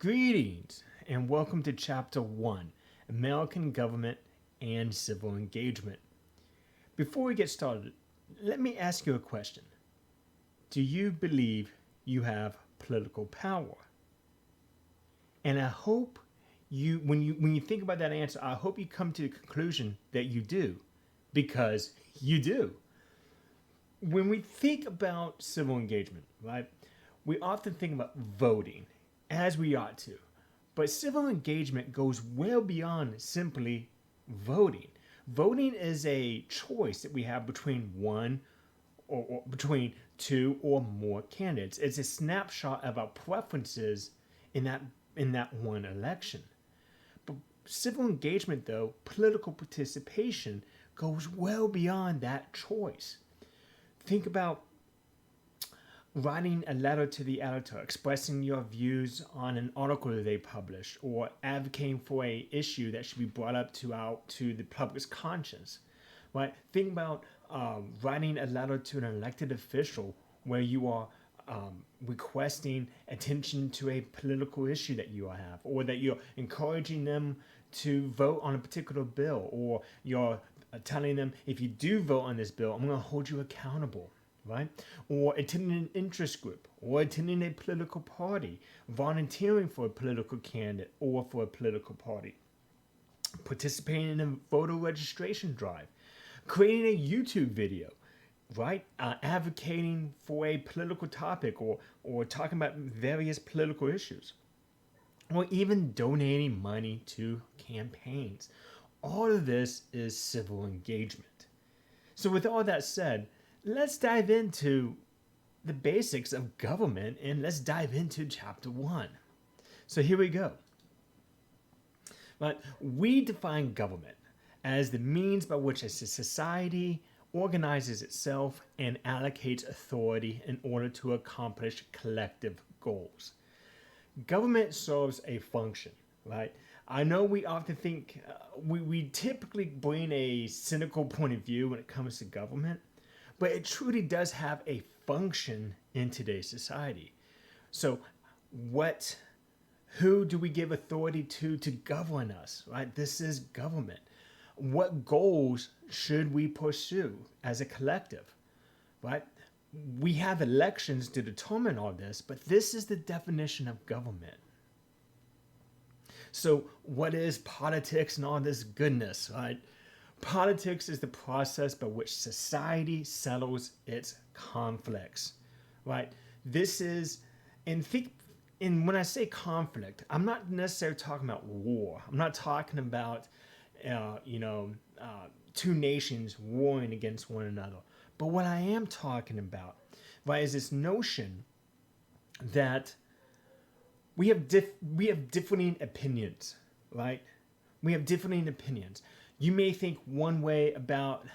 Greetings and welcome to Chapter 1 American Government and Civil Engagement. Before we get started, let me ask you a question. Do you believe you have political power? And I hope when you think about that answer, I hope you come to the conclusion that you do, because you do. When we think about civil engagement, right, we often think about voting, as we ought to. But civil engagement goes well beyond simply voting. Voting is a choice that we have between one or between two or more candidates. It's a snapshot of our preferences in that one election. But civil engagement, though, political participation, goes well beyond that choice. Think about writing a letter to the editor, expressing your views on an article that they publish, or advocating for a issue that should be brought up to the public's conscience. Right? Think about writing a letter to an elected official where you are requesting attention to a political issue that you have, or that you're encouraging them to vote on a particular bill, or you're telling them, if you do vote on this bill, I'm going to hold you accountable. Right? Or attending an interest group, or attending a political party, volunteering for a political candidate or for a political party, participating in a voter registration drive, creating a YouTube video, right? Advocating for a political topic, or talking about various political issues, or even donating money to campaigns. All of this is civil engagement. So with all that said, let's dive into the basics of government, and let's dive into Chapter 1. So here we go. But we define government as the means by which a society organizes itself and allocates authority in order to accomplish collective goals. Government serves a function, right? I know we often think, we typically bring a cynical point of view when it comes to government, but it truly does have a function in today's society. So who do we give authority to govern us, right? This is government. What goals should we pursue as a collective, right? We have elections to determine all this, but this is the definition of government. So what is politics and all this goodness, right? Politics is the process by which society settles its conflicts, right? This is, and when I say conflict, I'm not necessarily talking about war. I'm not talking about, two nations warring against one another. But what I am talking about, right, is this notion that we have differing opinions, right? We have differing opinions. You may think one way about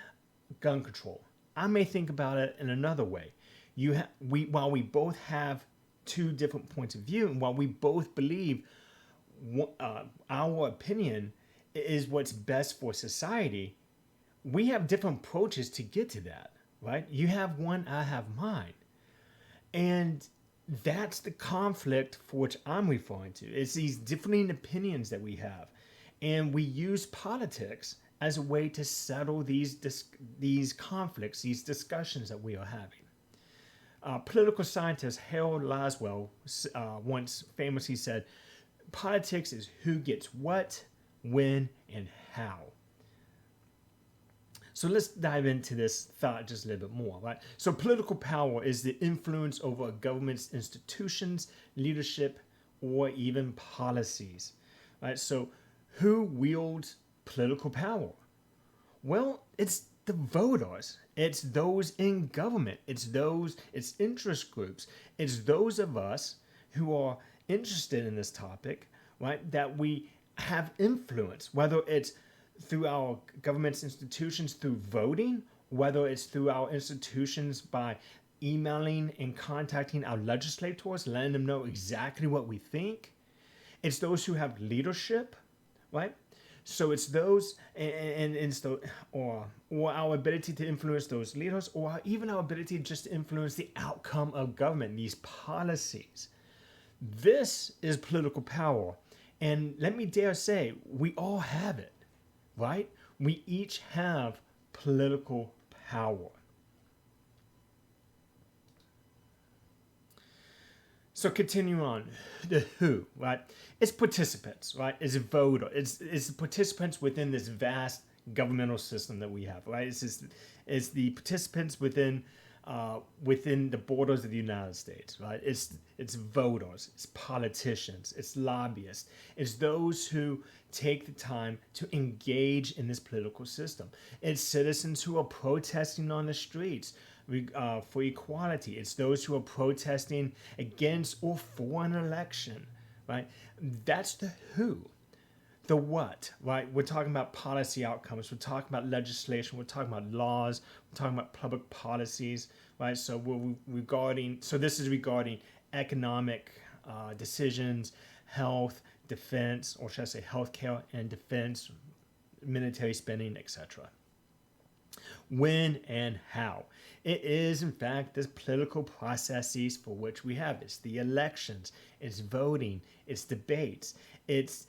gun control. I may think about it in another way. While we both have two different points of view, and while we both believe our opinion is what's best for society, we have different approaches to get to that, right? You have one, I have mine. And that's the conflict for which I'm referring to. It's these differing opinions that we have. And we use politics as a way to settle these conflicts, these discussions that we are having. Political scientist Harold Laswell once famously said, politics is who gets what, when, and how. So let's dive into this thought just a little bit more, right? So political power is the influence over a government's institutions, leadership, or even policies, right? So who wields political power? Well, it's the voters. It's those in government. It's interest groups. It's those of us who are interested in this topic, right? That we have influence, whether it's through our government's institutions through voting, whether it's through our institutions by emailing and contacting our legislators, letting them know exactly what we think. It's those who have leadership, right? So it's those, or our ability to influence those leaders, or even our ability just to influence the outcome of government, these policies. This is political power. And let me dare say, we all have it, right? We each have political power. So continue on, the who, right? It's participants, right? It's a voter. It's participants within this vast governmental system that we have, right? It's the participants within the borders of the United States, right? It's voters, it's politicians, it's lobbyists, it's those who take the time to engage in this political system. It's citizens who are protesting on the streets for equality. It's those who are protesting against or for an election, right? That's the who. The what, right? We're talking about policy outcomes. We're talking about legislation. We're talking about laws. We're talking about public policies, right? So this is regarding economic decisions, health, defense, or should I say healthcare and defense, military spending, etc. When and how. It is, in fact, the political processes for which we have. It's the elections, it's voting, it's debates, it's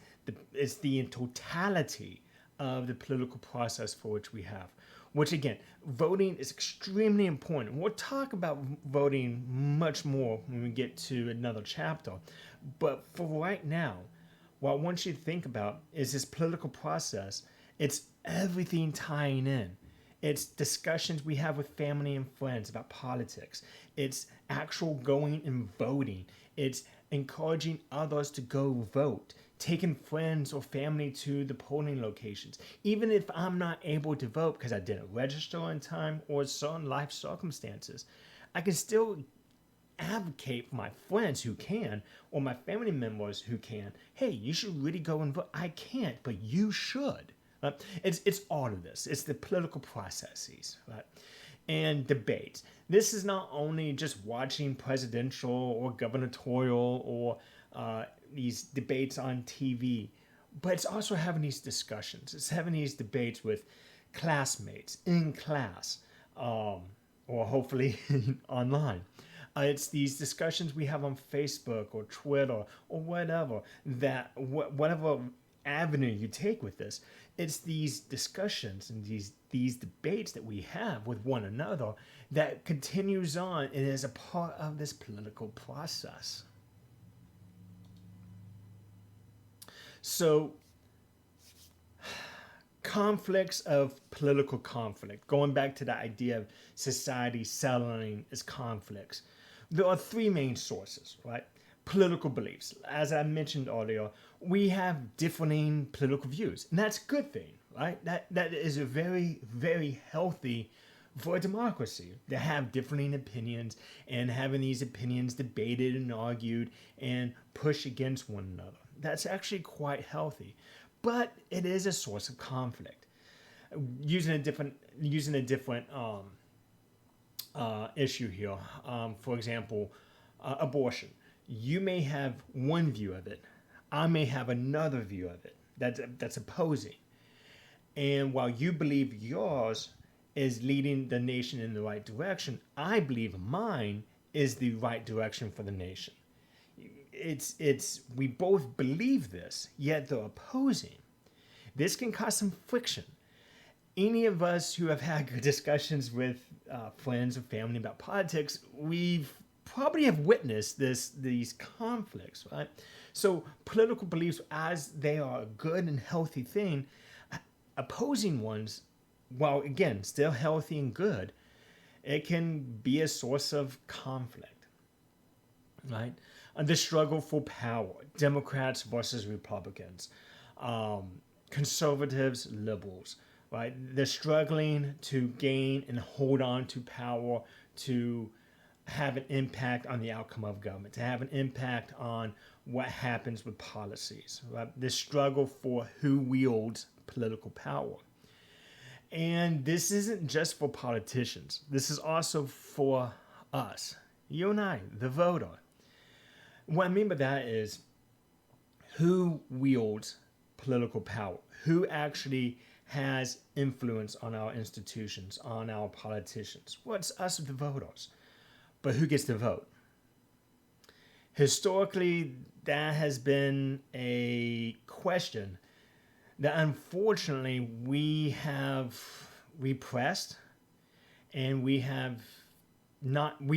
the totality of the political process for which we have. Which, again, voting is extremely important. We'll talk about voting much more when we get to another chapter. But for right now, what I want you to think about is this political process. It's everything tying in. It's discussions we have with family and friends about politics. It's actual going and voting. It's encouraging others to go vote, taking friends or family to the polling locations. Even if I'm not able to vote because I didn't register on time or certain life circumstances, I can still advocate for my friends who can or my family members who can. Hey, you should really go and vote. I can't, but you should. It's all of this. It's the political processes, right? And debates. This is not only just watching presidential or gubernatorial or these debates on TV, but it's also having these discussions. It's having these debates with classmates in class, or hopefully online. It's these discussions we have on Facebook or Twitter or whatever, that whatever avenue you take with this. It's these discussions and these debates that we have with one another that continues on and is a part of this political process. So, conflicts of political conflict, going back to the idea of society settling as conflicts, there are three main sources, right? Political beliefs. As I mentioned earlier, we have differing political views, and that's a good thing, right? That is a very, very healthy for a democracy to have differing opinions and having these opinions debated and argued and pushed against one another. That's actually quite healthy, but it is a source of conflict. Using a different issue here, for example, abortion. You may have one view of it. I may have another view of it that's opposing. And while you believe yours is leading the nation in the right direction, I believe mine is the right direction for the nation. We both believe this, yet they're opposing. This can cause some friction. Any of us who have had good discussions with friends or family about politics, we've probably have witnessed these conflicts, right? So political beliefs, as they are a good and healthy thing, opposing ones, while again still healthy and good, it can be a source of conflict, right? And the struggle for power, Democrats versus Republicans, conservatives, liberals, right? They're struggling to gain and hold on to power, to have an impact on the outcome of government, to have an impact on what happens with policies, right? This struggle for who wields political power. And this isn't just for politicians. This is also for us, you and I, the voter. What I mean by that is who wields political power, who actually has influence on our institutions, on our politicians. Well, it's us, the voters. But who gets to vote? Historically, that has been a question that unfortunately we have repressed, and we have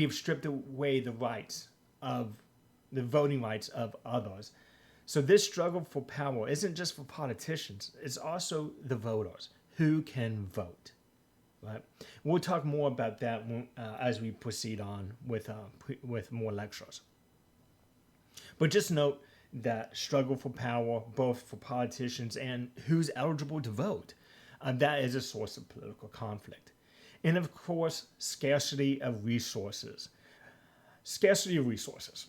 stripped away the voting rights of others. So this struggle for power isn't just for politicians, it's also the voters who can vote. Right? We'll talk more about that as we proceed on with more lectures. But just note that struggle for power, both for politicians and who's eligible to vote, that is a source of political conflict. And of course, scarcity of resources. Scarcity of resources.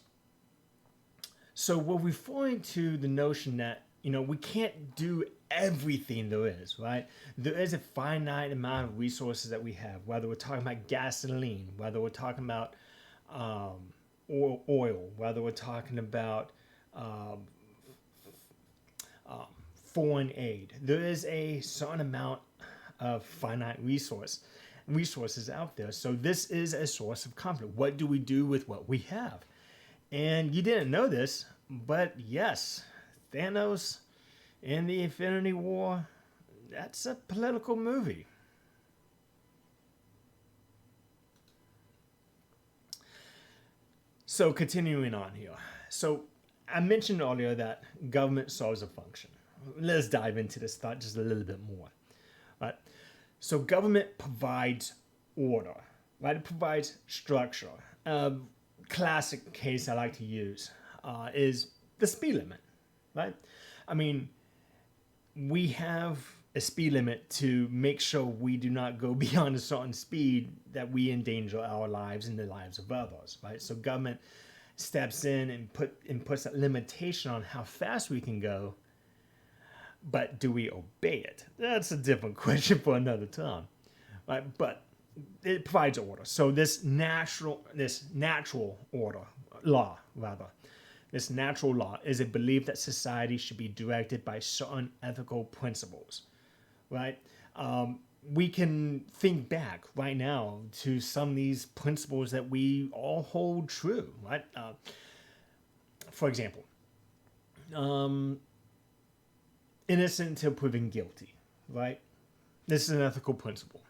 So we're referring to the notion that, we can't do everything there is, right? There is a finite amount of resources that we have, whether we're talking about gasoline, whether we're talking about oil, whether we're talking about foreign aid. There is a certain amount of finite resources out there. So this is a source of conflict. What do we do with what we have? And you didn't know this, but yes, Thanos in the Infinity War, that's a political movie. So continuing on here. So I mentioned earlier that government serves a function. Let's dive into this thought just a little bit more. Right? So government provides order, right? It provides structure. Classic case I like to use is the speed limit, right? I mean, we have a speed limit to make sure we do not go beyond a certain speed that we endanger our lives and the lives of others, right? So government steps in and puts a limitation on how fast we can go, but do we obey it? That's a different question for another time, right? But it provides order. So this natural law is a belief that society should be directed by certain ethical principles, right? We can think back right now to some of these principles that we all hold true, right? For example, innocent until proven guilty, right? This is an ethical principle.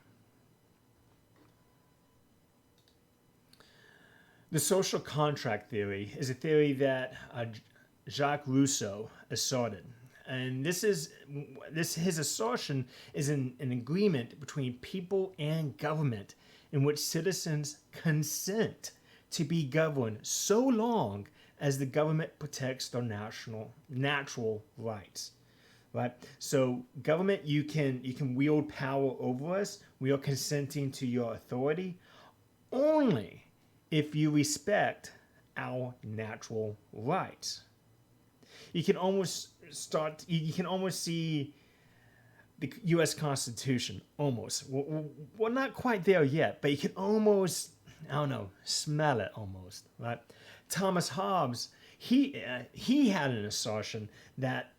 The social contract theory is a theory that Jacques Rousseau asserted. And his assertion is an agreement between people and government in which citizens consent to be governed so long as the government protects their natural rights. Right? So government, you can wield power over us. We are consenting to your authority only if you respect our natural rights. You can almost see the U.S. Constitution almost. We're not quite there yet, but you can almost, smell it almost, right? Thomas Hobbes, he had an assertion that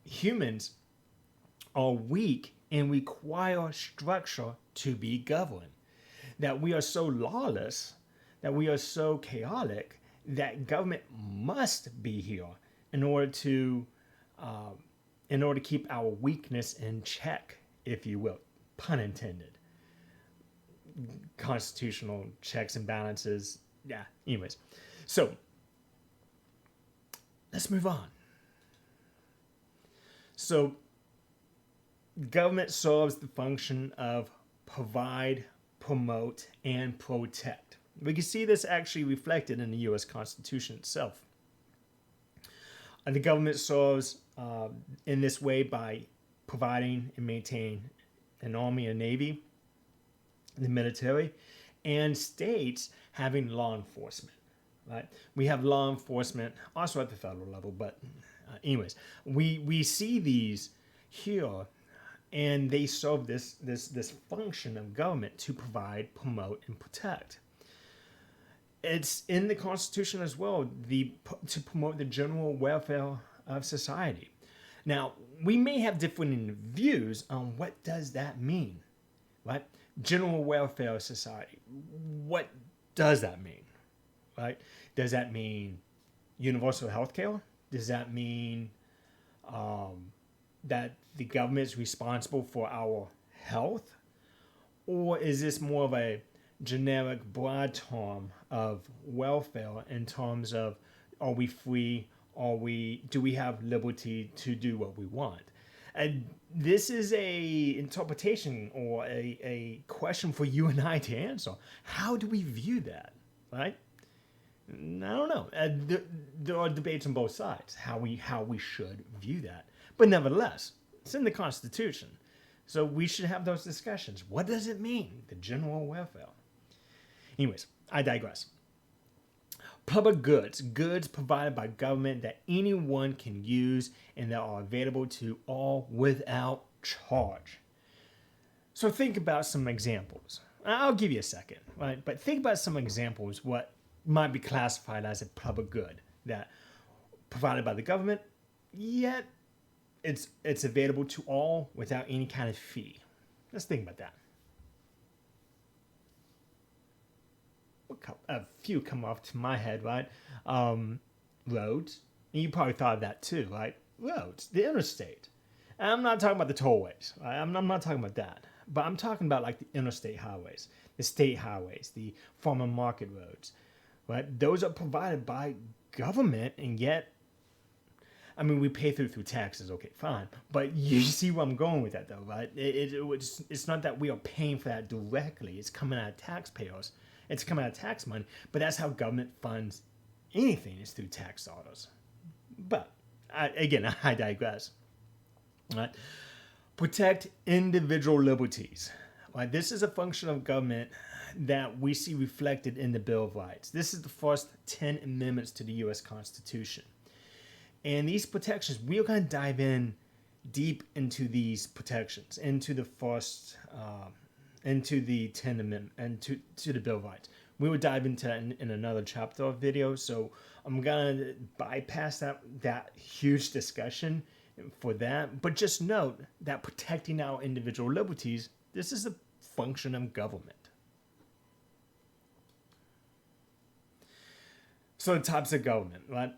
humans are weak and require structure to be governed. That we are so lawless, that we are so chaotic, that government must be here in order to keep our weakness in check, if you will, pun intended. Constitutional checks and balances. Yeah. Anyways, so let's move on. So government serves the function of provide, promote, and protect. We can see this actually reflected in the U.S. Constitution itself. The government serves in this way by providing and maintaining an army and navy, the military, and states having law enforcement. Right? We have law enforcement also at the federal level, but anyways, we see these here, and they serve this function of government to provide, promote, and protect. It's in the Constitution as well, to promote the general welfare of society. Now, we may have different views on what does that mean, right? General welfare of society. What does that mean, right? Does that mean universal health care? Does that mean that the government is responsible for our health? Or is this more of a generic broad term of welfare in terms of, are we free? Do we have liberty to do what we want? And this is a interpretation or a question for you and I to answer. How do we view that, right? I don't know. There are debates on both sides how we should view that. But nevertheless, it's in the Constitution. So we should have those discussions. What does it mean, the general welfare? Anyways, I digress. Public goods, goods provided by government that anyone can use and that are available to all without charge. So think about some examples. I'll give you a second, right? But think about some examples what might be classified as a public good that provided by the government, yet it's available to all without any kind of fee. Let's think about that. A few come off to my head, right? Roads. And you probably thought of that too, right? Roads, the interstate. And I'm not talking about the tollways. Right? I'm not talking about that. But I'm talking about like the interstate highways, the state highways, the farmer market roads, right? Those are provided by government, and yet, I mean, we pay through taxes, okay, fine. But you see where I'm going with that, though, right? It's not that we are paying for that directly. It's coming out of taxpayers. It's coming out of tax money. But that's how government funds anything, is through tax dollars. But, I digress. Right? Protect individual liberties. Right? This is a function of government that we see reflected in the Bill of Rights. This is the first 10 amendments to the U.S. Constitution. And these protections, we are going to dive in deep into these protections, into the first, into the 10 Amendment, and to the Bill of Rights. We will dive into that in another chapter of video, so I'm going to bypass that huge discussion for that. But just note that protecting our individual liberties, this is a function of government. So the types of government, right?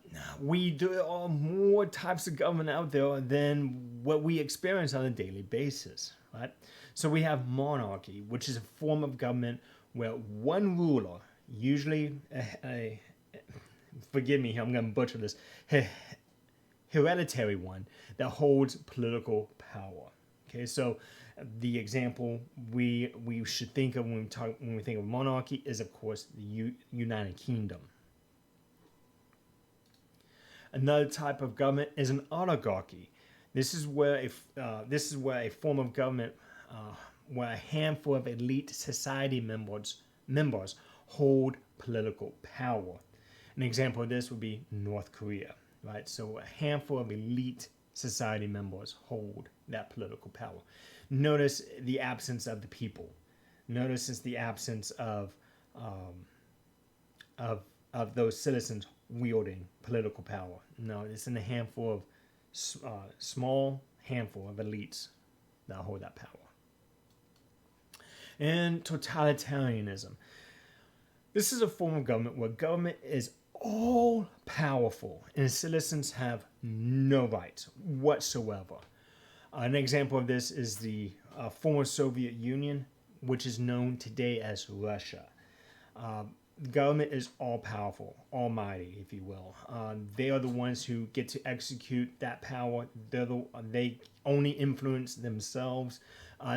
There are more types of government out there than what we experience on a daily basis, right? So we have monarchy, which is a form of government where one ruler, usually, forgive me, I'm going to butcher this, hereditary one, that holds political power. Okay, so the example we should think of when we think of monarchy is, of course, the United Kingdom. Another type of government is an oligarchy. This is where a form of government where a handful of elite society members hold political power. An example of this would be North Korea, right? So a handful of elite society members hold that political power. Notice the absence of the people. Notice it's the absence of those citizens wielding political power. No, it's in a handful of small handful of elites that hold that power. And totalitarianism. This is a form of government where government is all powerful and citizens have no rights whatsoever. An example of this is the former Soviet Union, which is known today as Russia. The government is all powerful, almighty, if you will. They are the ones who get to execute that power. They only influence themselves.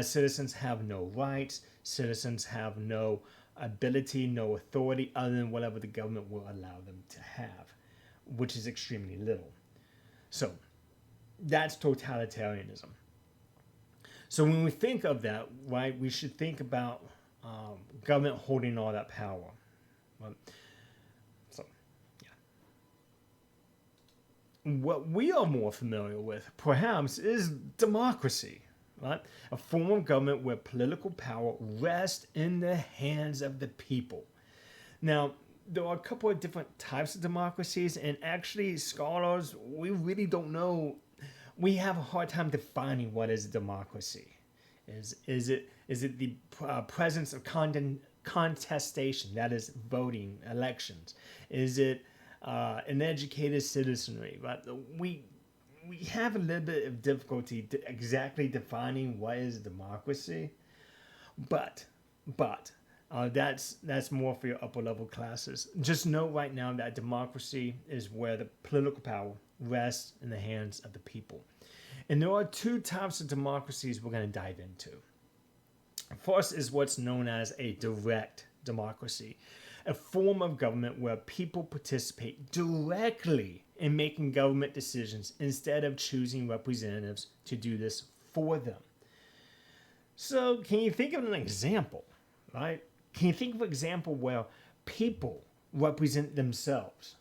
Citizens have no rights. Citizens have no ability, no authority other than whatever the government will allow them to have, which is extremely little. So that's totalitarianism. So when we think of that, right, we should think about government holding all that power. So, yeah. What we are more familiar with, perhaps, is democracy, right? A form of government where political power rests in the hands of the people. Now, there are a couple of different types of democracies, and actually, scholars, we really don't know. We have a hard time defining what is a democracy. Is it the presence of contestation, that is voting, elections? Is it an educated citizenry, right? We have a little bit of difficulty exactly defining what is democracy, but that's more for your upper level classes. Just know right now that democracy is where the political power rests in the hands of the people. And there are two types of democracies we're going to dive into. First is what's known as a direct democracy, a form of government where people participate directly in making government decisions instead of choosing representatives to do this for them. So, can you think of an example, right? Can you think of an example where people represent themselves?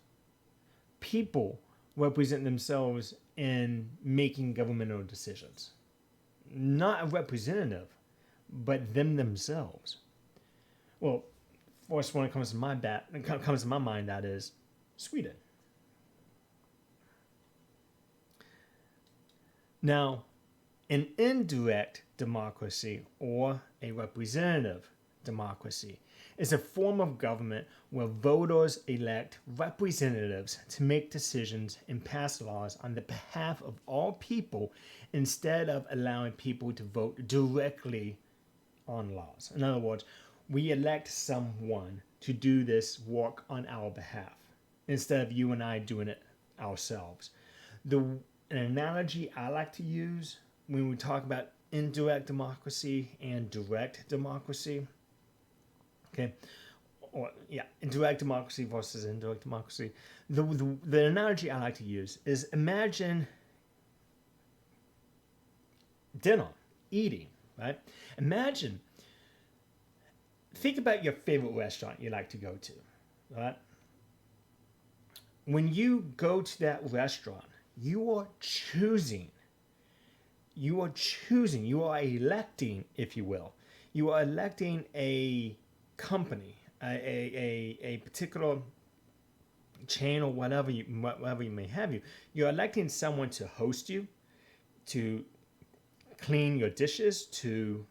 People represent themselves in making governmental decisions. Not a representative, but them themselves. Well, first one that comes to my mind, that is Sweden. Now, an indirect democracy or a representative democracy is a form of government where voters elect representatives to make decisions and pass laws on the behalf of all people instead of allowing people to vote directly on laws. In other words, we elect someone to do this work on our behalf instead of you and I doing it ourselves. An analogy I like to use when we talk about indirect democracy and direct democracy, indirect democracy versus indirect democracy. The analogy I like to use is imagine dinner, eating, right? Think about your favorite restaurant you like to go to, right? When you go to that restaurant, you are electing, if you will. You are electing a company, a particular chain or whatever you may have you. You're electing someone to host you, to clean your dishes, to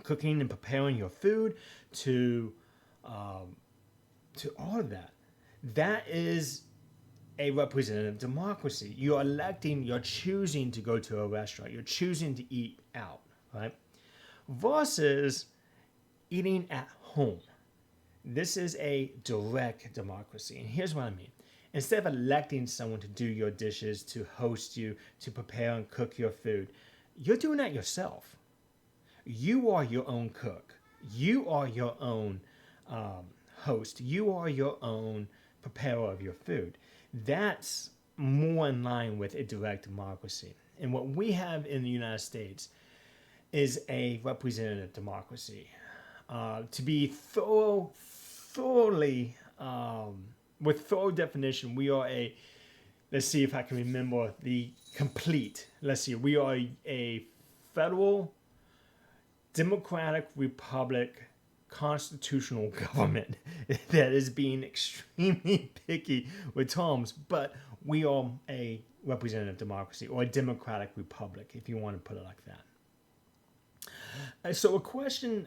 cooking and preparing your food, to all of that. That is a representative democracy. You're choosing to go to a restaurant. You're choosing to eat out, right? Versus eating at home. This is a direct democracy. And here's what I mean. Instead of electing someone to do your dishes, to host you, to prepare and cook your food, you're doing that yourself. You are your own cook. You are your own host. You are your own preparer of your food. That's more in line with a direct democracy. And what we have in the United States is a representative democracy. To be thoroughly, with thorough definition, we are let's see if I can remember the complete. We are a federal democratic republic constitutional government that is being extremely picky with terms, but we are a representative democracy or a democratic republic, if you want to put it like that. So a question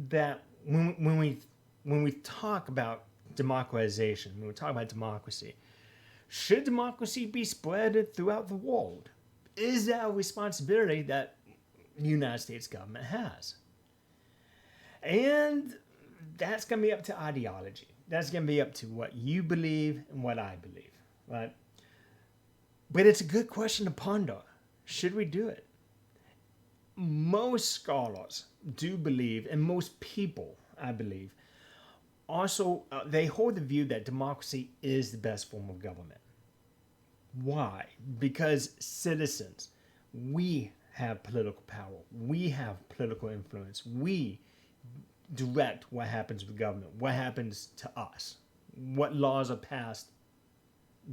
that when we talk about democratization, when we talk about democracy, should democracy be spread throughout the world? Is that a responsibility that the United States government has? And that's going to be up to ideology. That's going to be up to what you believe and what I believe, right? But it's a good question to ponder. Should we do it? Most scholars do believe, and most people, I believe, also they hold the view that democracy is the best form of government. Why? Because citizens, we have political power. We have political influence. We direct what happens with government, what happens to us, what laws are passed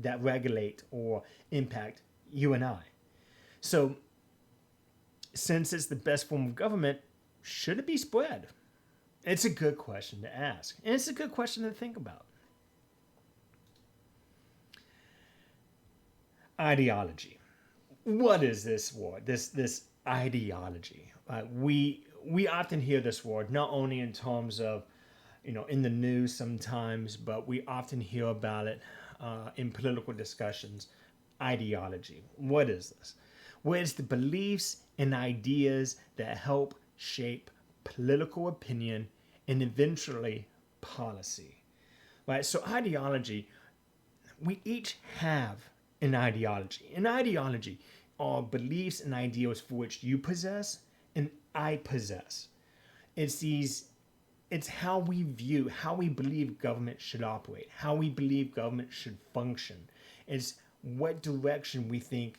that regulate or impact you and I. So, since it's the best form of government, should it be spread? It's a good question to ask, and it's a good question to think about. Ideology. What is this word? This ideology. We often hear this word not only in terms of in the news sometimes, but we often hear about it in political discussions. Ideology. What is this? Well, it's the beliefs and ideas that help shape political opinion and eventually policy. Right? So ideology, we each have an ideology. An ideology are beliefs and ideals for which you possess and I possess. It's how we view, how we believe government should operate, how we believe government should function. It's what direction we think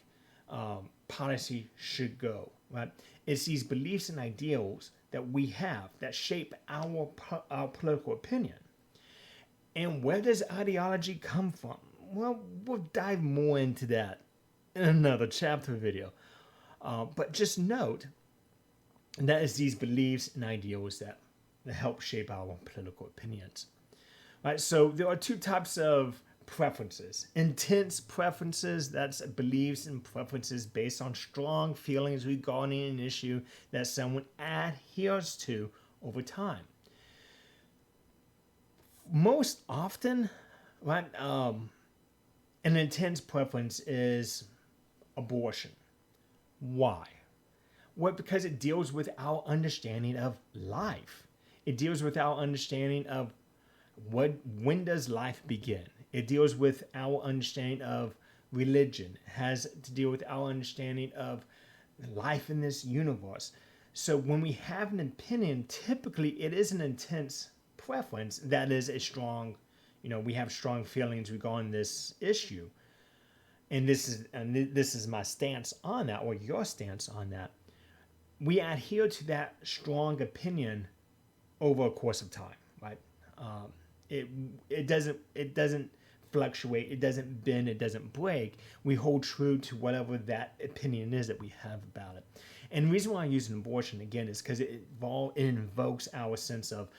policy should go. Right? It's these beliefs and ideals that we have that shape our political opinion. And where does ideology come from? Well, we'll dive more into that in another chapter video. But just note that it's these beliefs and ideals that help shape our political opinions. Right? So there are two types of preferences. Intense preferences, that's beliefs and preferences based on strong feelings regarding an issue that someone adheres to over time. Most often, right, an intense preference is abortion. Why? Well, because it deals with our understanding of life. It deals with our understanding of when does life begin. It deals with our understanding of religion. It has to deal with our understanding of life in this universe. So when we have an opinion, typically it is an intense preference that is a strong, we have strong feelings regarding this issue. And this is my stance on that, or your stance on that. We adhere to that strong opinion over a course of time, right? It doesn't fluctuate, it doesn't bend, it doesn't break. We hold true to whatever that opinion is that we have about it. And the reason why I use an abortion again is because it invokes our sense of,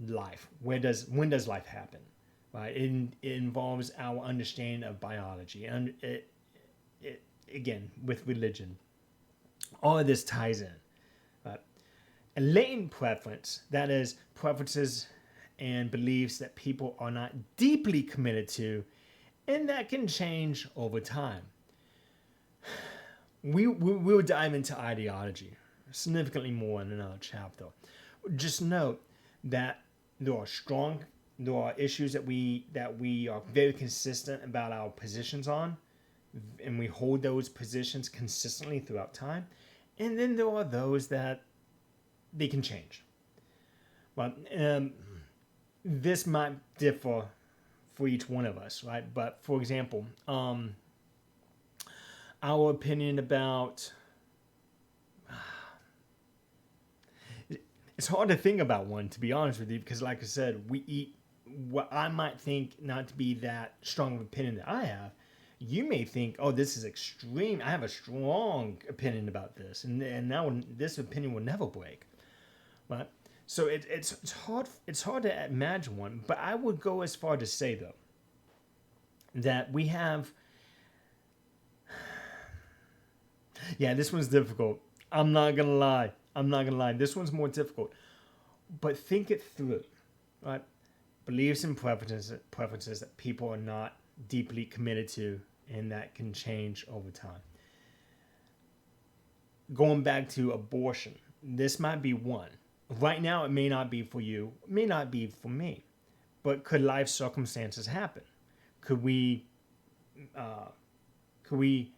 life. When does life happen? Right? It involves our understanding of biology, and it again with religion. All of this ties in. A latent preference, that is, preferences and beliefs that people are not deeply committed to, and that can change over time. We'll dive into ideology significantly more in another chapter. Just note that there are issues that we are very consistent about our positions on, and we hold those positions consistently throughout time. And then there are those that they can change. But this might differ for each one of us, right? But for example, our opinion about it's hard to think about one, to be honest with you, because like I said, we eat what I might think not to be that strong of an opinion that I have. You may think, oh, this is extreme. I have a strong opinion about this, and now this opinion will never break. Right? So it's hard to imagine one, but I would go as far to say though that we have. Yeah, this one's difficult. I'm not gonna lie. This one's more difficult, but think it through. Right? Beliefs and preferences that people are not deeply committed to, and that can change over time. Going back to abortion, this might be one. Right now, it may not be for you, it may not be for me, but could life circumstances happen? Could we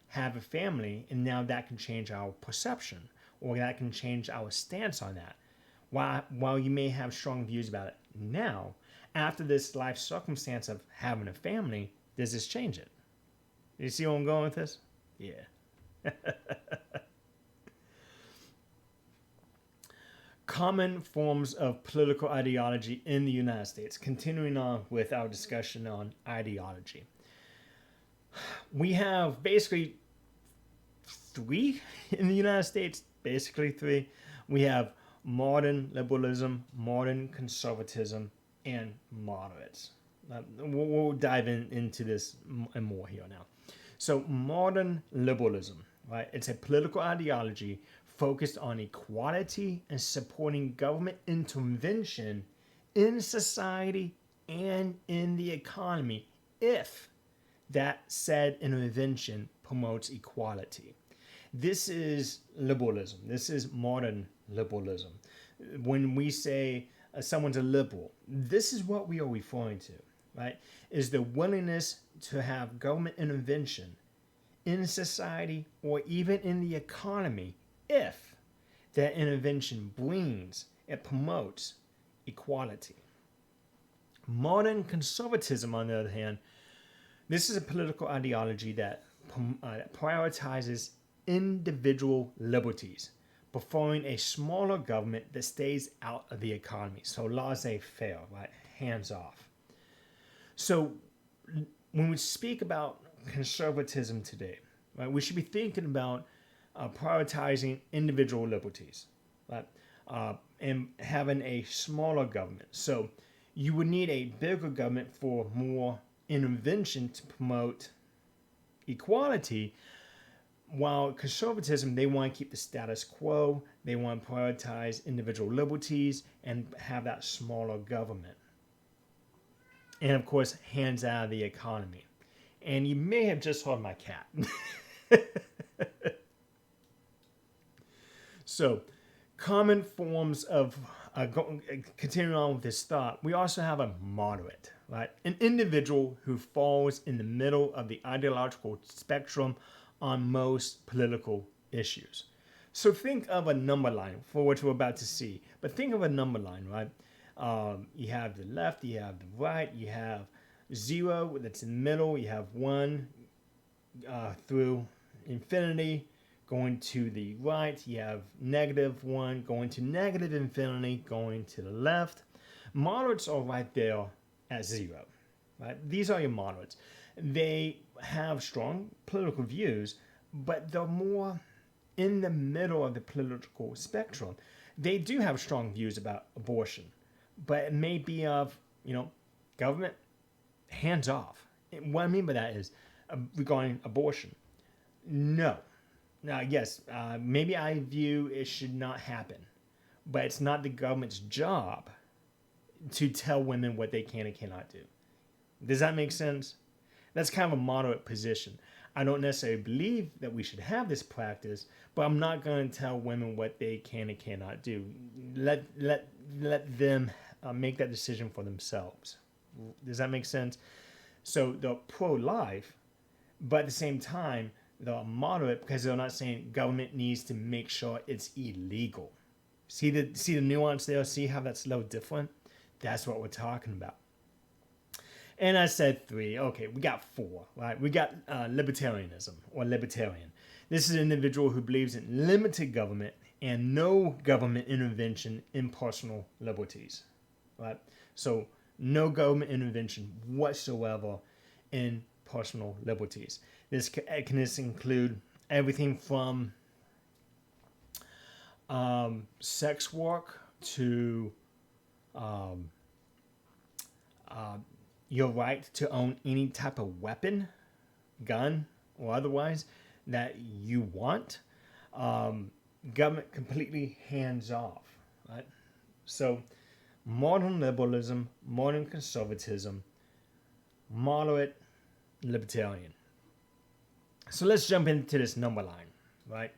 have a family, and now that can change our perception, or that can change our stance on that? While you may have strong views about it now, after this life circumstance of having a family, does this change it? You see where I'm going with this? Yeah. Common forms of political ideology in the United States. Continuing on with our discussion on ideology. We have basically three in the United States. Basically three. We have modern liberalism, modern conservatism, and moderates. We'll dive into this and more here now. So modern liberalism, right? It's a political ideology focused on equality and supporting government intervention in society and in the economy if that said intervention promotes equality. This is liberalism. This is modern liberalism. When we say someone's a liberal, this is what we are referring to, right? Is the willingness to have government intervention in society or even in the economy if that intervention it promotes equality. Modern conservatism, on the other hand, this is a political ideology that prioritizes individual liberties, preferring a smaller government that stays out of the economy. So laissez-faire, right? Hands off. So when we speak about conservatism today, right, we should be thinking about prioritizing individual liberties, right, and having a smaller government. So you would need a bigger government for more intervention to promote equality, while conservatism, they want to keep the status quo, they want to prioritize individual liberties and have that smaller government. And of course, hands out of the economy. And you may have just heard my cat. So, common forms of continuing on with this thought, we also have a moderate, right? An individual who falls in the middle of the ideological spectrum on most political issues. So think of a number line for what we're about to see. But think of a number line, right? You have the left, you have the right, you have 0 that's in the middle, you have 1 through infinity going to the right, you have -1 going to negative infinity going to the left. Moderates are right there at 0, right? These are your moderates. They have strong political views, but they're more in the middle of the political spectrum. They do have strong views about abortion, but it may be of, government hands off. What I mean by that is regarding abortion. No. Now, yes, maybe I view it should not happen, but it's not the government's job to tell women what they can and cannot do. Does that make sense? That's kind of a moderate position. I don't necessarily believe that we should have this practice, but I'm not going to tell women what they can and cannot do. Let them make that decision for themselves. Does that make sense? So they're pro-life, but at the same time, they're moderate because they're not saying government needs to make sure it's illegal. See the nuance there? See how that's a little different? That's what we're talking about. And I said 3. Okay, we got 4, right? We got libertarianism or libertarian. This is an individual who believes in limited government and no government intervention in personal liberties, right? So no government intervention whatsoever in personal liberties. This can include everything from sex work to your right to own any type of weapon, gun, or otherwise that you want. Government completely hands off, right? So modern liberalism, modern conservatism, moderate libertarian. So let's jump into this number line, right?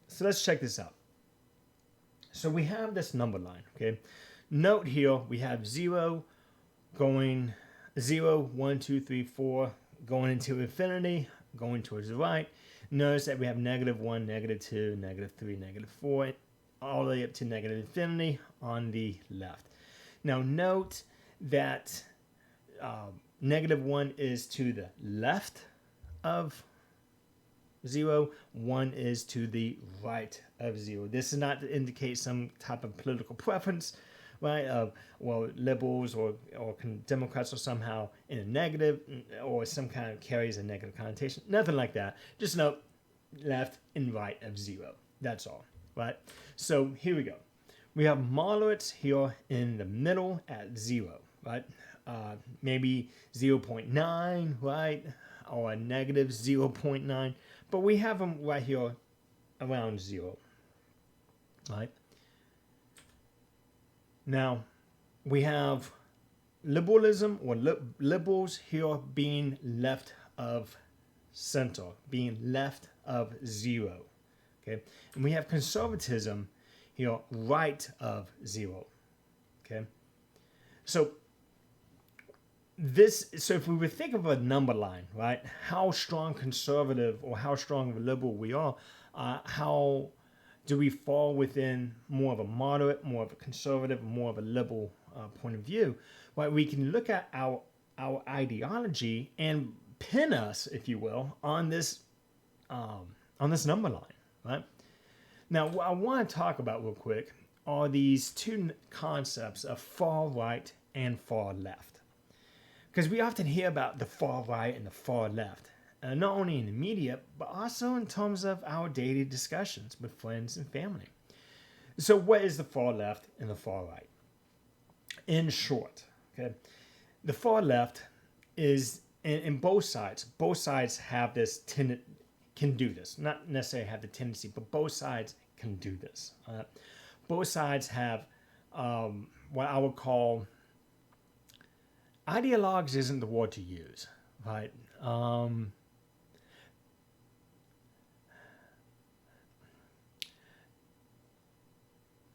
So let's check this out. So we have this number line, okay? Note here, we have 0 going 0, 1, 2, 3, 4 going into infinity, going towards the right. Notice that we have -1, -2, -3, -4, all the way up to negative infinity on the left. Now note that -1 is to the left of 0, 1 is to the right of 0. This is not to indicate some type of political preference, right? Liberals or Democrats are somehow in a negative or some kind of carries a negative connotation. Nothing like that. Just note left and right of 0. That's all, right? So here we go. We have moderates here in the middle at 0, right? Maybe 0.9, right? Or a negative 0.9. But we have them right here around 0, right? Now, we have liberalism or liberals here being left of center, being left of zero. Okay, and we have conservatism here right of zero. Okay, so if we would think of a number line, right, how strong conservative or how strong of a liberal we are, how do we fall within more of a moderate, more of a conservative, more of a liberal point of view? Right, we can look at our ideology and pin us, if you will, on this number line, right? Now, what I want to talk about real quick are these two concepts of far right and far left. Because we often hear about the far right and the far left, not only in the media, but also in terms of our daily discussions with friends and family. So what is the far left and the far right? In short, okay, the far left is in both sides. Both sides have this can do this. Not necessarily have the tendency, but both sides can do this. Both sides have what I would call ideologues isn't the word to use, right?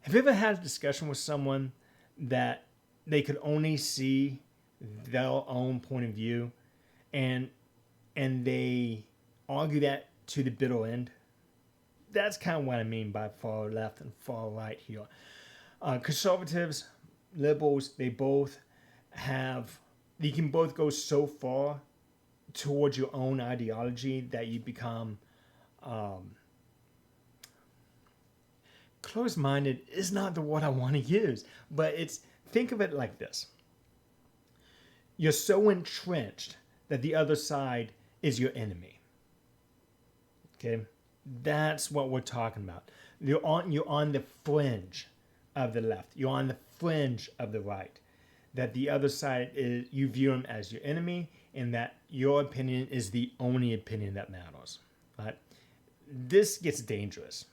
Have you ever had a discussion with someone that they could only see their own point of view, and they argue that to the bitter end? That's kind of what I mean by far left and far right here. Conservatives, liberals, they can both go so far towards your own ideology that you become closed-minded is not the word I want to use, but think of it like this. You're so entrenched that the other side is your enemy. Okay? That's what we're talking about. You're on the fringe of the left. You're on the fringe of the right. That the other side you view them as your enemy, and that your opinion is the only opinion that matters. Right? This gets dangerous.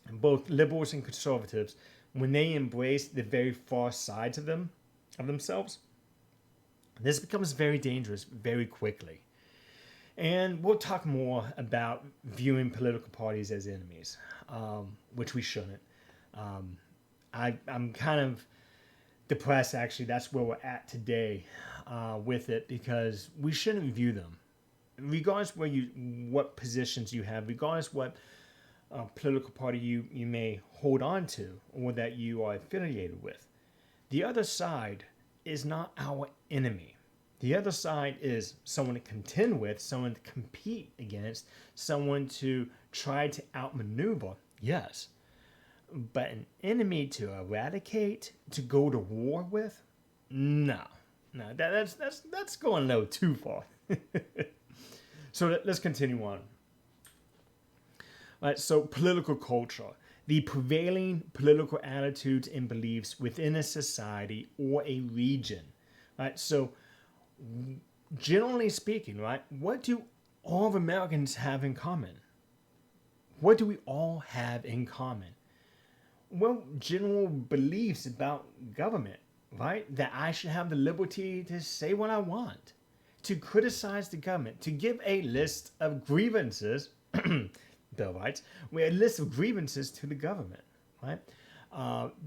And both liberals and conservatives, when they embrace the very far sides of themselves, this becomes very dangerous very quickly. And we'll talk more about viewing political parties as enemies, which we shouldn't. I'm kind of depressed, actually. That's where we're at today with it, because we shouldn't view them. Regardless what positions you have, regardless what political party you may hold on to or that you are affiliated with, the other side is not our enemy. The other side is someone to contend with, someone to compete against, someone to try to outmaneuver, yes. But an enemy to eradicate, to go to war with? No. That's going a little too far. So let's continue on. All right, so political culture. The prevailing political attitudes and beliefs within a society or a region. Right, so generally speaking, right, what do all of Americans have in common? What do we all have in common? Well, general beliefs about government, right? That I should have the liberty to say what I want, to criticize the government, to give a list of grievances, Bill writes, a list of grievances to the government, right?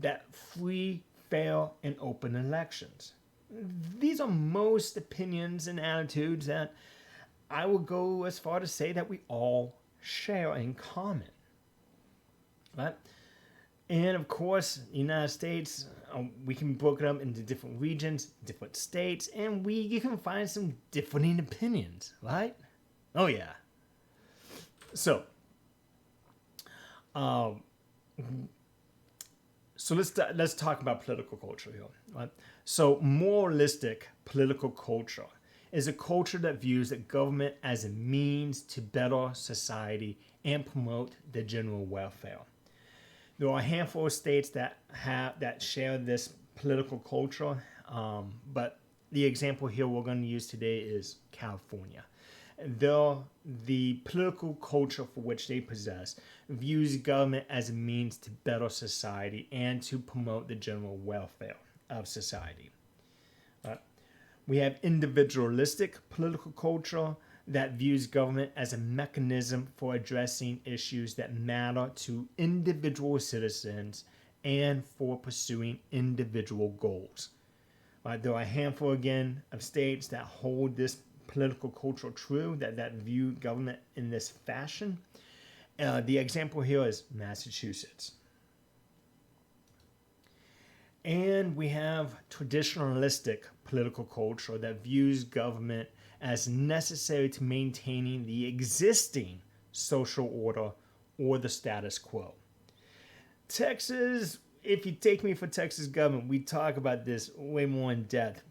That free, fair, and open elections. These are most opinions and attitudes that I will go as far to say that we all share in common, right? And of course, the United States, we can break it up into different regions, different states, and you can find some differing opinions, right? Oh yeah. So let's talk about political culture here, right? So moralistic political culture is a culture that views the government as a means to better society and promote the general welfare. There are a handful of states that share this political culture, but the example here we're going to use today is California. The political culture for which they possess views government as a means to better society and to promote the general welfare of society. Uh, we have individualistic political culture that views government as a mechanism for addressing issues that matter to individual citizens and for pursuing individual goals. There are a handful, again, of states that hold this political culture true, that view government in this fashion. The example here is Massachusetts. And we have traditionalistic political culture that views government as necessary to maintaining the existing social order or the status quo. Texas, if you take me for Texas government, we talk about this way more in depth.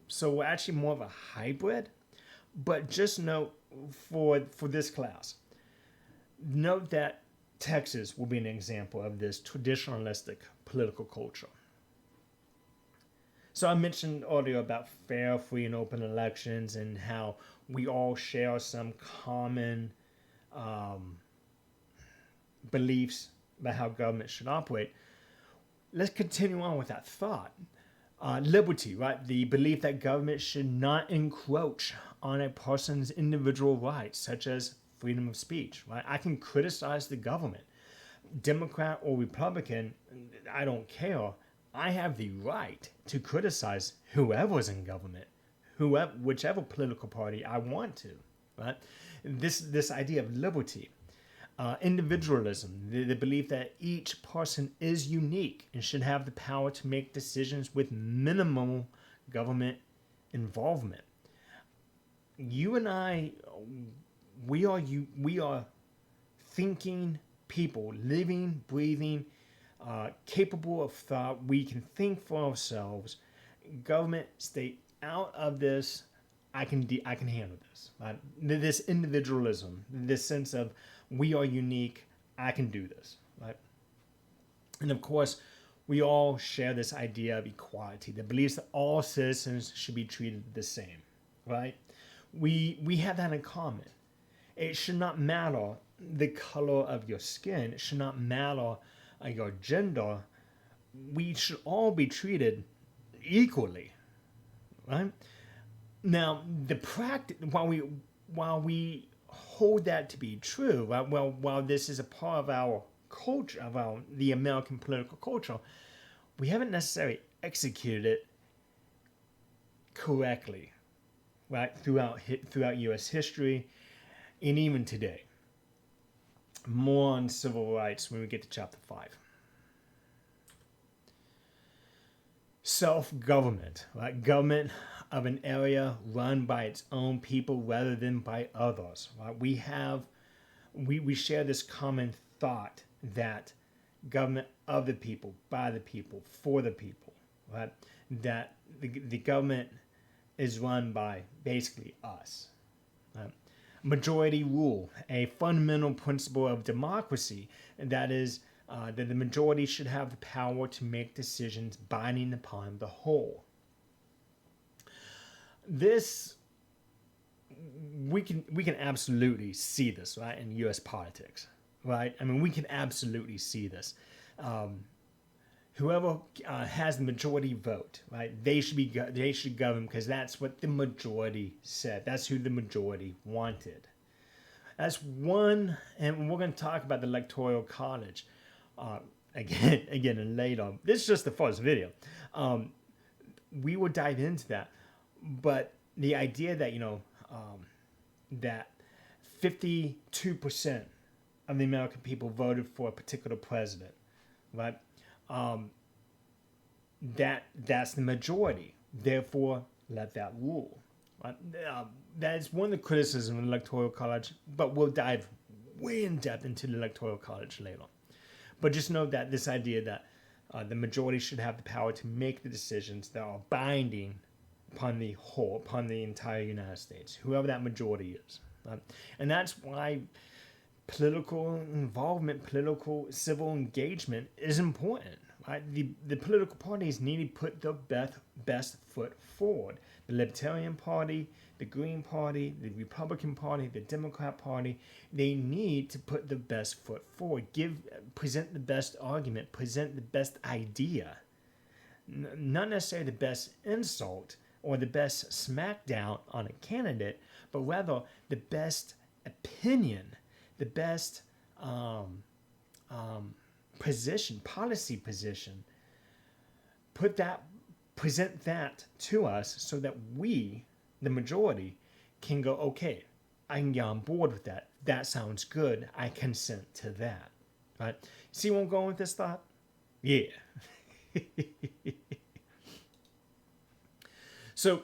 So we're actually more of a hybrid. But just note for this class, note that Texas will be an example of this traditionalistic political culture. So I mentioned earlier about fair, free, and open elections and how we all share some common beliefs about how government should operate. Let's continue on with that thought. Liberty, right? The belief that government should not encroach on a person's individual rights, such as freedom of speech, right? I can criticize the government. Democrat or Republican, I don't care. I have the right to criticize whoever's in government, whichever political party I want to, right? This idea of liberty. Individualism, the belief that each person is unique and should have the power to make decisions with minimal government involvement. You and I, we are thinking people, living, breathing, capable of thought. We can think for ourselves. Government, stay out of this. I can handle this. Right? This individualism, this sense of we are unique. I can do this. Right? And of course, we all share this idea of equality, that believes that all citizens should be treated the same. Right? We have that in common. It should not matter the color of your skin. It should not matter your gender. We should all be treated equally. Right? Now, the practice, while we hold that to be true, right? While this is a part of our culture, of the American political culture, we haven't necessarily executed it correctly, right? Throughout U.S. history, and even today. More on civil rights when we get to chapter 5. Self-government, right? Government of an area run by its own people rather than by others. Right? We share this common thought that government of the people, by the people, for the people. Right? That the government is run by basically us. Right? Majority rule, a fundamental principle of democracy, and that is that the majority should have the power to make decisions binding upon the whole. This, we can absolutely see this, right, in U.S. politics, right? I mean, we can absolutely see this. Whoever has the majority vote, right? They should govern because that's what the majority said. That's who the majority wanted. That's one, and we're going to talk about the Electoral College again and later. This is just the first video. We will dive into that, but the idea that that 52% of the American people voted for a particular president, right? That's the majority. Therefore, let that rule. Right? That is one of the criticisms of the Electoral College, but we'll dive way in depth into the Electoral College later. But just know that this idea that the majority should have the power to make the decisions that are binding upon the whole, upon the entire United States, whoever that majority is. Right? And that's why political involvement, political civil engagement is important. Right? The political parties need to put their best foot forward. The Libertarian Party, the Green Party, the Republican Party, the Democrat Party, they need to put the best foot forward. Present the best argument, present the best idea. not necessarily the best insult or the best smackdown on a candidate, but rather the best opinion, the best policy position. Present that to us so that we, the majority, can go, okay, I can get on board with that. That sounds good. I consent to that. Right? See where I'm going with this thought? Yeah. So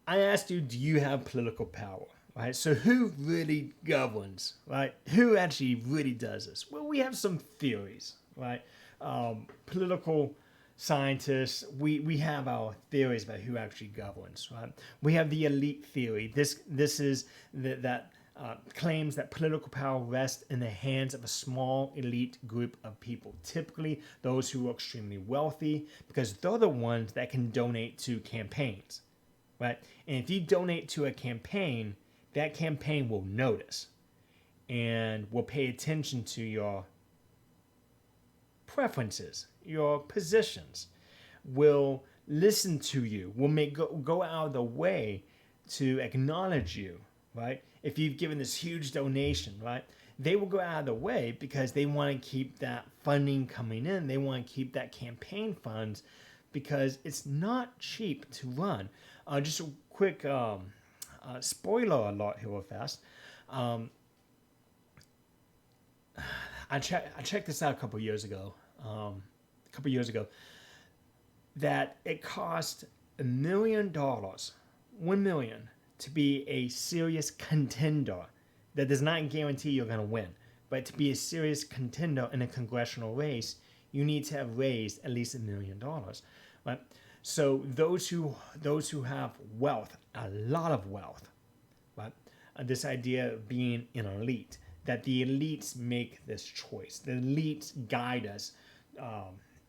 I asked you, do you have political power? Right? So who really governs? Right? Who actually really does this? Well, we have some theories, right? Political scientists, we have our theories about who actually governs, right? We have the elite theory. This is that claims that political power rests in the hands of a small elite group of people, typically those who are extremely wealthy, because they're the ones that can donate to campaigns, right? And if you donate to a campaign, that campaign will notice and will pay attention to your preferences, your positions, will listen to you, will go out of the way to acknowledge you, right? If you've given this huge donation, right, they will go out of the way because they want to keep that funding coming in. They want to keep that campaign funds because it's not cheap to run. Just a quick spoiler alert here real fast. I checked this out a couple years ago. That it cost $1 million, 1 million, to be a serious contender. That does not guarantee you're going to win, but to be a serious contender in a congressional race, you need to have raised at least $1 million, right? So those who have wealth, a lot of wealth, right? This idea of being an elite, that the elites make this choice. The elites guide us.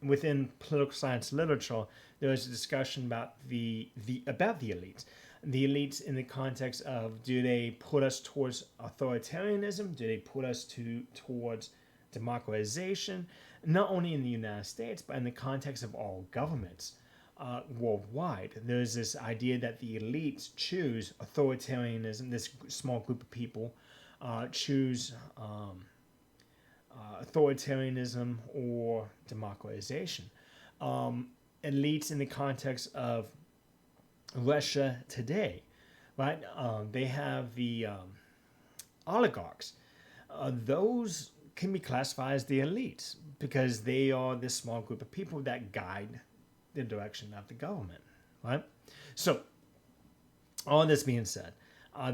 Within political science literature, there is a discussion about the elites. The elites in the context of, do they put us towards authoritarianism? Do they put us towards democratization? Not only in the United States, but in the context of all governments worldwide. There's this idea that the elites choose authoritarianism, this small group of people choose authoritarianism or democratization. Elites in the context of Russia today, right? They have the oligarchs. Those can be classified as the elites because they are this small group of people that guide the direction of the government, right? So, all this being said,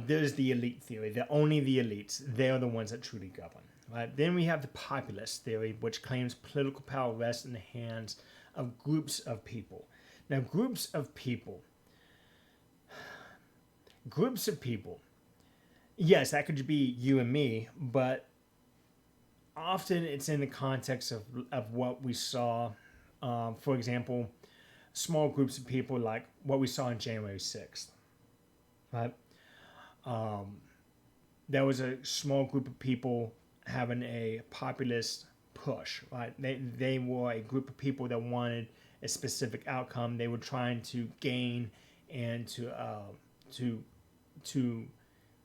there's the elite theory that only the elites, they're the ones that truly govern, right? Then we have the populist theory, which claims political power rests in the hands of groups of people. Now, groups of people, yes, that could be you and me, but often it's in the context of what we saw, for example, small groups of people like what we saw on January 6th, right? There was a small group of people having a populist push, right? They were a group of people that wanted a specific outcome. They were trying to gain and to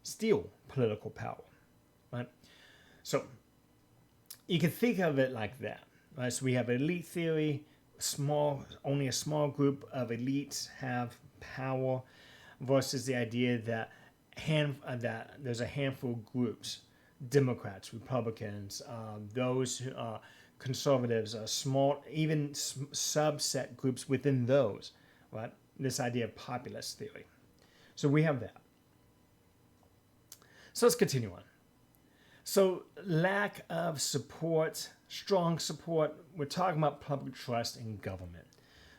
steal political power, right? So you can think of it like that, right? So we have elite theory. Only a small group of elites have power, versus the idea that there's a handful of groups, Democrats, Republicans, those who are conservatives, small, even subset groups within those, right? This idea of populist theory. So we have that. So let's continue on. So lack of support, strong support, we're talking about public trust in government,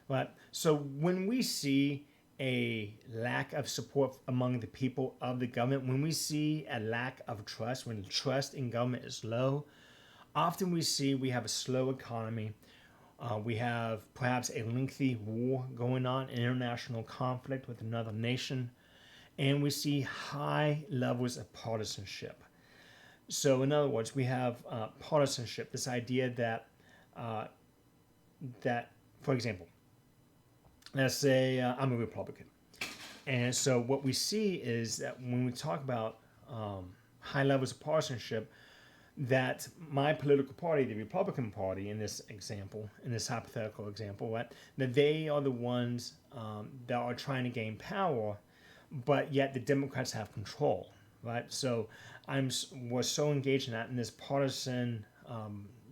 right? So when we see a lack of support among the people of the government, when we see a lack of trust, when the trust in government is low, often we have a slow economy. We have perhaps a lengthy war going on, an international conflict with another nation, and we see high levels of partisanship. So in other words, we have partisanship, this idea that, for example, let's say I'm a Republican. And so what we see is that when we talk about high levels of partisanship, that my political party, the Republican Party, in this example, in this hypothetical example, right, that they are the ones that are trying to gain power, but yet the Democrats have control, right? So was so engaged in that in this partisan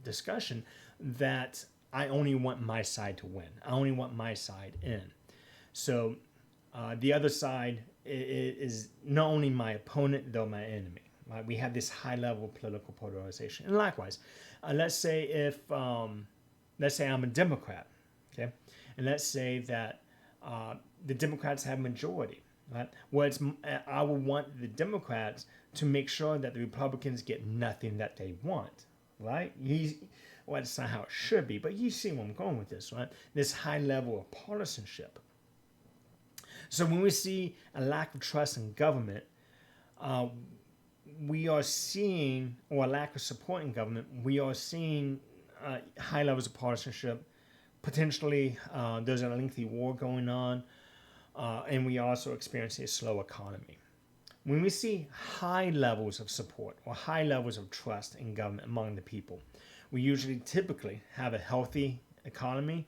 discussion that I only want my side to win. I only want my side in. So the other side is not only my opponent, though my enemy. Right? We have this high level of political polarization. And likewise, let's say let's say I'm a Democrat, okay, and let's say that the Democrats have majority. Right? Well, I would want the Democrats to make sure that the Republicans get nothing that they want. Right? Well, that's not how it should be, but you see where I'm going with this, right? This high level of partisanship. So when we see a lack of trust in government, we are seeing, or a lack of support in government, we are seeing high levels of partisanship. Potentially, there's a lengthy war going on, and we also experience a slow economy. When we see high levels of support or high levels of trust in government among the people, we usually typically have a healthy economy.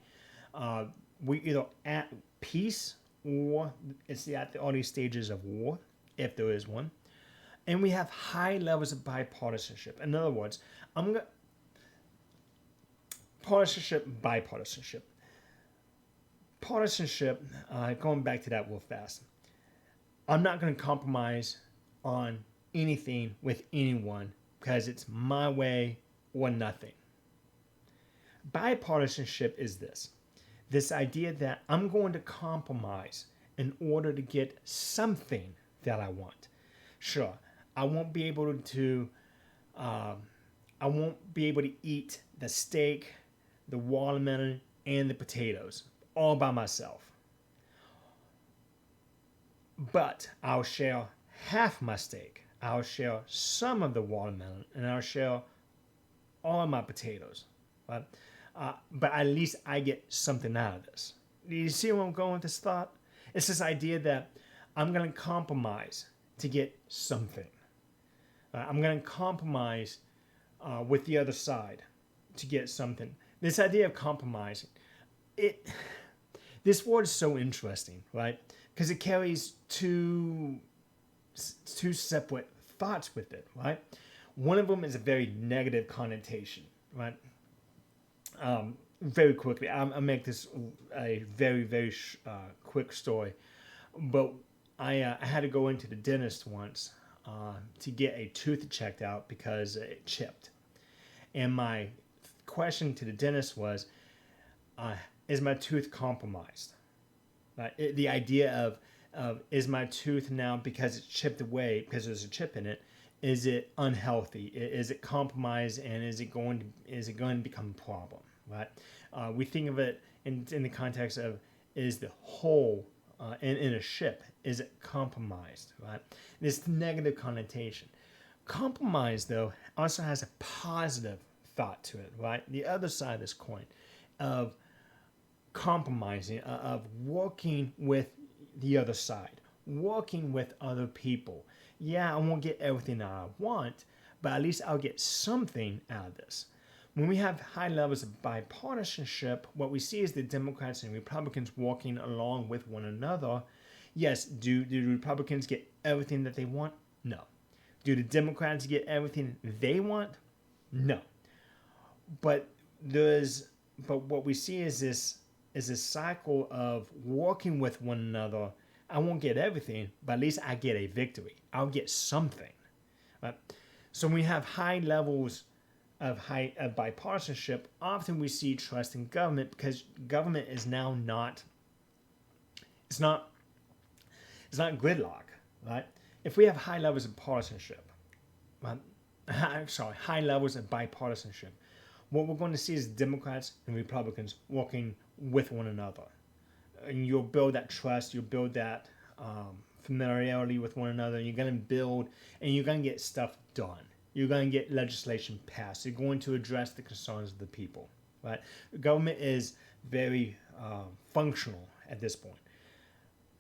We either at peace or it's at the early stages of war, if there is one. And we have high levels of bipartisanship. In other words, bipartisanship. Partisanship, going back to that real fast, I'm not going to compromise on anything with anyone because it's my way or nothing. Bipartisanship is this idea that I'm going to compromise in order to get something that I want. Sure, I won't be able to eat the steak, the watermelon, and the potatoes all by myself. But I'll share half my steak. I'll share some of the watermelon, and I'll share all my potatoes. Right? But at least I get something out of this. Do you see where I'm going with this thought? It's this idea that I'm going to compromise to get something. I'm going to compromise with the other side to get something. This idea of compromising, this word is so interesting, right? Because it carries two separate thoughts with it, right? One of them is a very negative connotation, right? Very quickly, I'll make this a very, very quick story. But I had to go into the dentist once to get a tooth checked out because it chipped. And my question to the dentist was, is my tooth compromised? The idea of is my tooth now, because it's chipped away, because there's a chip in it, is it unhealthy? Is it compromised, and is it going to become a problem? Right? We think of it in the context of, is the hole in a ship, is it compromised? Right? This negative connotation. Compromise, though, also has a positive thought to it. Right? The other side of this coin of compromising, of working with the other side, working with other people. Yeah, I won't get everything that I want, but at least I'll get something out of this. When we have high levels of bipartisanship, what we see is the Democrats and Republicans walking along with one another. Yes, do the Republicans get everything that they want? No. Do the Democrats get everything they want? No. But what we see is this cycle of working with one another. I won't get everything, but at least I get a victory. I'll get something. Right? So when we have high levels of bipartisanship, often we see trust in government, because government is now not gridlock, right? If we have high levels of partisanship, high levels of bipartisanship, what we're going to see is Democrats and Republicans working with one another. And you'll build that trust, you'll build that familiarity with one another, and you're going to get stuff done. You're going to get legislation passed. You're going to address the concerns of the people, right? The government is very functional at this point.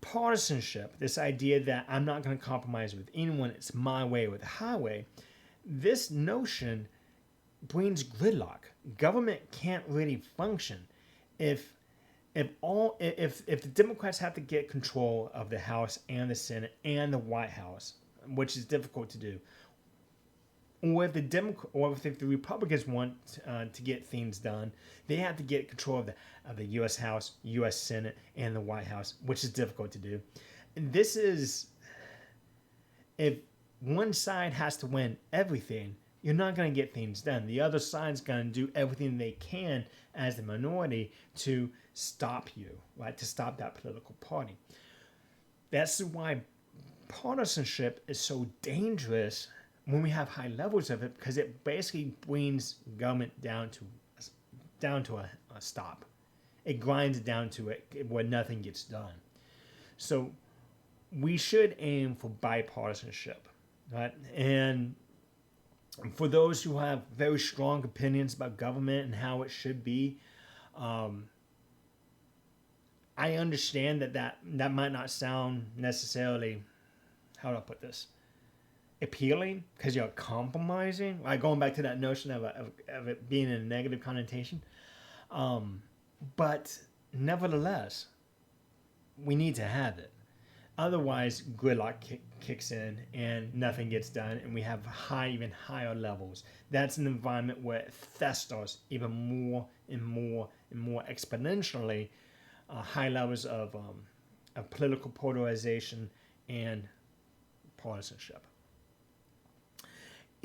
Partisanship, this idea that I'm not going to compromise with anyone, it's my way or the highway, this notion brings gridlock. Government can't really function if the Democrats have to get control of the House and the Senate and the White House, which is difficult to do, or if the Republicans want to get things done, they have to get control of the U.S. House, U.S. Senate, and the White House, which is difficult to do. And this is, if one side has to win everything, you're not going to get things done. The other side's going to do everything they can as the minority to stop you, right? To stop that political party. That's why partisanship is so dangerous when we have high levels of it, because it basically brings government down to a stop. It grinds it down to it where nothing gets done. So we should aim for bipartisanship, right? And for those who have very strong opinions about government and how it should be, I understand that might not sound necessarily, how do I put this, appealing, because you're compromising, like going back to that notion of it being in a negative connotation. But nevertheless, we need to have it. Otherwise, gridlock kicks in and nothing gets done, and we have even higher levels. That's an environment where it festers even more and more and more exponentially, high levels of political polarization and partisanship.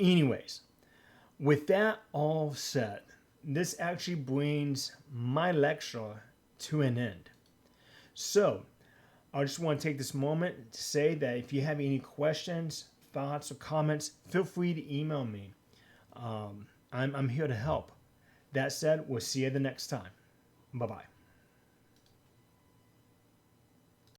Anyways, with that all said, this actually brings my lecture to an end. So, I just want to take this moment to say that if you have any questions, thoughts, or comments, feel free to email me. I'm here to help. That said, we'll see you the next time. Bye-bye.